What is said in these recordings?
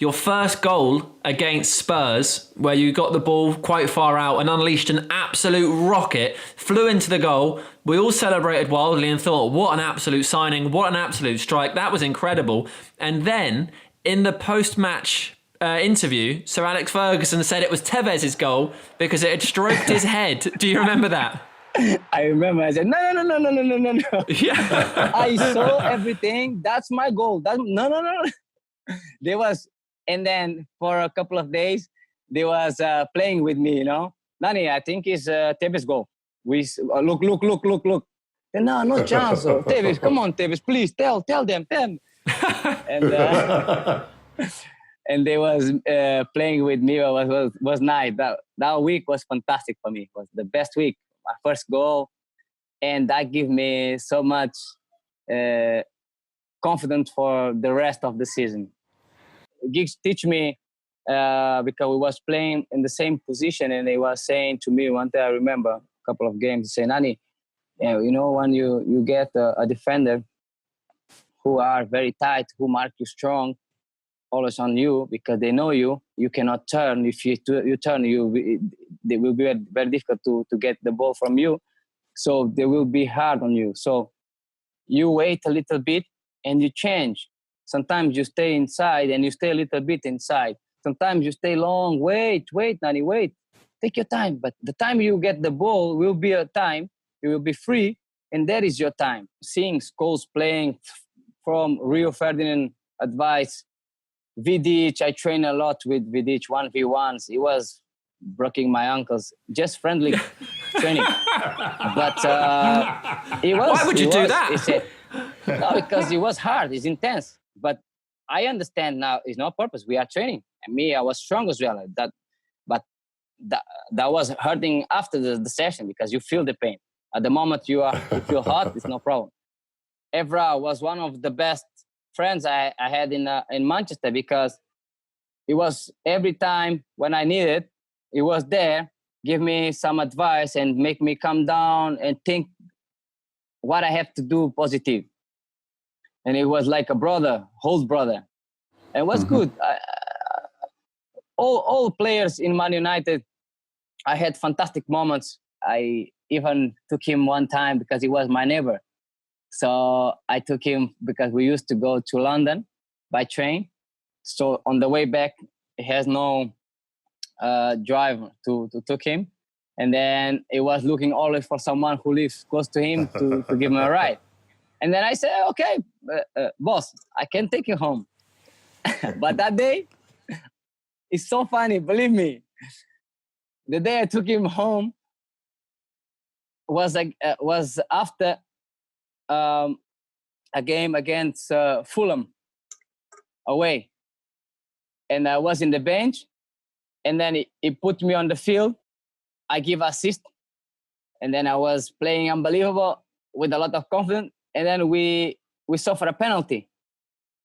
your first goal against Spurs, where you got the ball quite far out and unleashed an absolute rocket, flew into the goal. We all celebrated wildly and thought, what an absolute signing, what an absolute strike. That was incredible. And then in the post-match interview, Sir Alex Ferguson said it was Tevez' goal because it had stroked his head. Do you remember that? I remember. I said, no. Yeah. I saw everything. That's my goal. No. There was, and then for a couple of days, they was playing with me, Nani, I think it's Tevez' goal. We look. No chance. So, Tevez, come on, Tevez, please tell them. And and they was playing with me. Was nice. That week was fantastic for me. It was the best week. My first goal, and that gave me so much confidence for the rest of the season. Giggs teach me because we was playing in the same position, and they was saying to me one day, I remember a couple of games, say, Nani, when you get a defender who are very tight, who mark you strong, always on you because they know you cannot turn. If you turn, they will be very difficult to get the ball from you. So they will be hard on you. So you wait a little bit and you change. Sometimes you stay inside and you stay a little bit inside. Sometimes you stay long. Wait, Nani, wait. Take your time. But the time you get the ball will be a time. You will be free, and that is your time. Seeing Scholes playing from Rio Ferdinand advice, Vidic, I train a lot with Vidic 1v1s. He was breaking my ankles, just friendly training. But it was. Why would you do that? He said, no, because it was hard. It's intense. But I understand now. It's not purpose. We are training, and I was strong as well. That was hurting after the session because you feel the pain. At the moment you feel hot, it's no problem. Evra was one of the best friends I had in Manchester because it was every time when I needed, he was there, give me some advice and make me calm down and think what I have to do positive. And it was like a brother, whole brother. And it was good. All players in Man United, I had fantastic moments. I even took him one time because he was my neighbor. So I took him because we used to go to London by train. So on the way back, he has no driver to took him. And then he was looking always for someone who lives close to him to give him a ride. And then I said, okay, boss, I can take you home. But that day, it's so funny, believe me. The day I took him home was after a game against Fulham away. And I was in the bench. And then he put me on the field. I give assist. And then I was playing unbelievable with a lot of confidence. And then we suffered a penalty.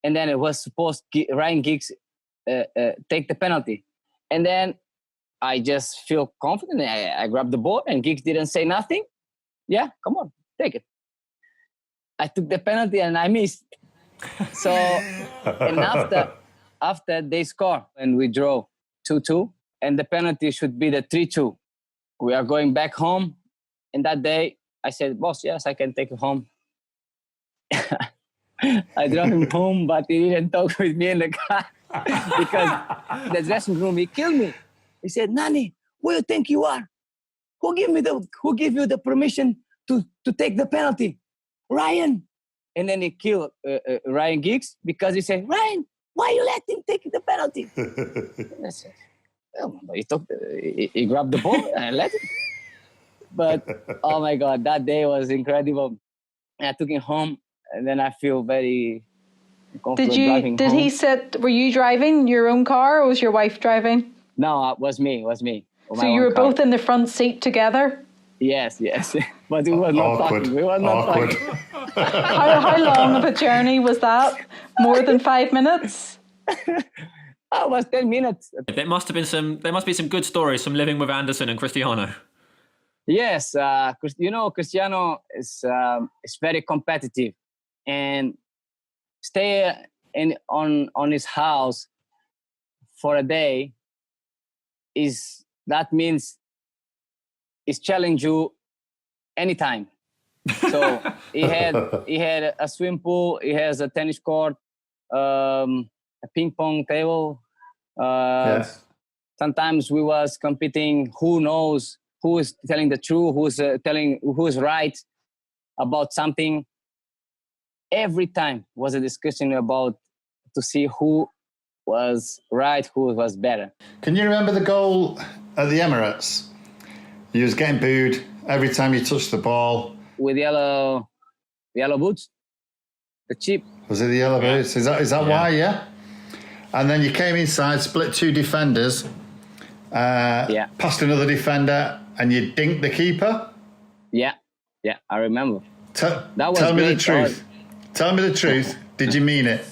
And then it was supposed Ryan Giggs take the penalty. And then I just feel confident. I grabbed the ball and Giggs didn't say nothing. Yeah, come on, take it. I took the penalty and I missed. So, and after they score and we draw 2-2, and the penalty should be the 3-2. We are going back home. And that day I said, boss, yes, I can take you home. I drove him home, but he didn't talk with me in the car because the dressing room, he killed me. He said, Nani, who you think you are? Who give you the permission to take the penalty? Ryan. And then he killed Ryan Giggs because he said, Ryan, why you let him take the penalty? And I said, well, he grabbed the ball and I let him. But, oh my God, that day was incredible. And I took him home and then I feel very comfortable driving home. Were you driving your own car or was your wife driving? No, it was me. So you were both in the front seat together? Yes. But we were not talking. We were not talking. How long of a journey was that? More than 5 minutes? Oh, it was 10 minutes. There must be some good stories from living with Anderson and Cristiano. Yes, Cristiano is very competitive and stay on his house for a day that means is challenge you anytime. So he had a swim pool, he has a tennis court, a ping pong table. Yes. Sometimes we was competing. Who knows who is telling the truth, who's right about something. Every time was a discussion about to see who was right, who was better. Can you remember the goal at the Emirates? You was getting booed every time you touched the ball. With yellow boots, the chip. Was it the yellow boots? Is that why? Yeah. And then you came inside, split two defenders, past another defender, and you dinked the keeper. Yeah, I remember. Tell me the truth. Tell me the truth. Did you mean it?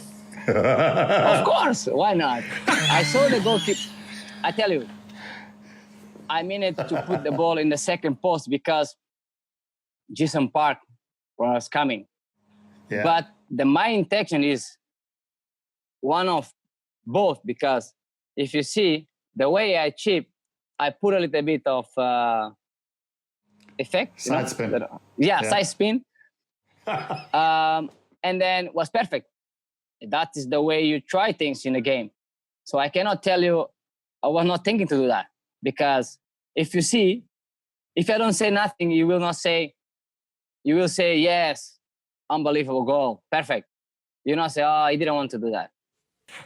Of course. Why not? I saw the goalkeeper. I tell you, I mean it to put the ball in the second post because Jason Park was coming. Yeah. But my intention is one of both, because if you see the way I chip, I put a little bit of effect. Side spin. Side spin. And then was perfect. That is the way you try things in a game. So I cannot tell you I was not thinking to do that, because if I don't say nothing, you will say yes, unbelievable goal, perfect. You not say, I didn't want to do that.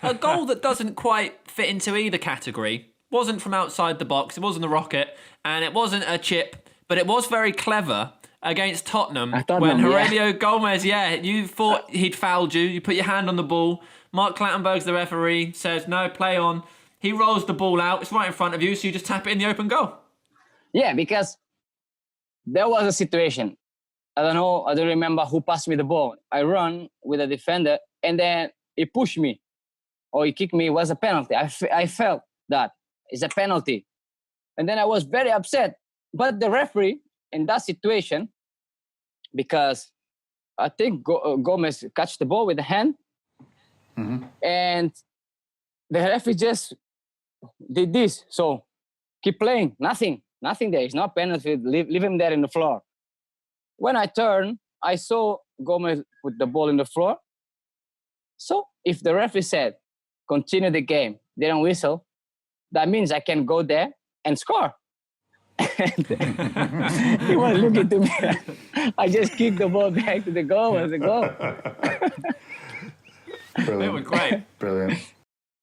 A goal that doesn't quite fit into either category. Wasn't from outside the box, it wasn't a rocket, and it wasn't a chip, but it was very clever against Tottenham when Aurelio Gomez, you thought he'd fouled you. You put your hand on the ball. Mark Clattenburg's the referee, says, no, play on. He rolls the ball out. It's right in front of you, so you just tap it in the open goal. Yeah, because there was a situation. I don't remember who passed me the ball. I run with a defender, and then he pushed me, or he kicked me. It was a penalty. I felt that it's a penalty. And then I was very upset. But the referee, in that situation, because I think Gomez catch the ball with the hand, and the referee just did this. So keep playing, nothing there. It's not penalty. Leave him there in the floor. When I turned, I saw Gomez put the ball in the floor. So if the referee said continue the game, didn't whistle, that means I can go there and score. He was looking to me. I just kicked the ball back to the goal as a goal. Brilliant. They were great. Brilliant.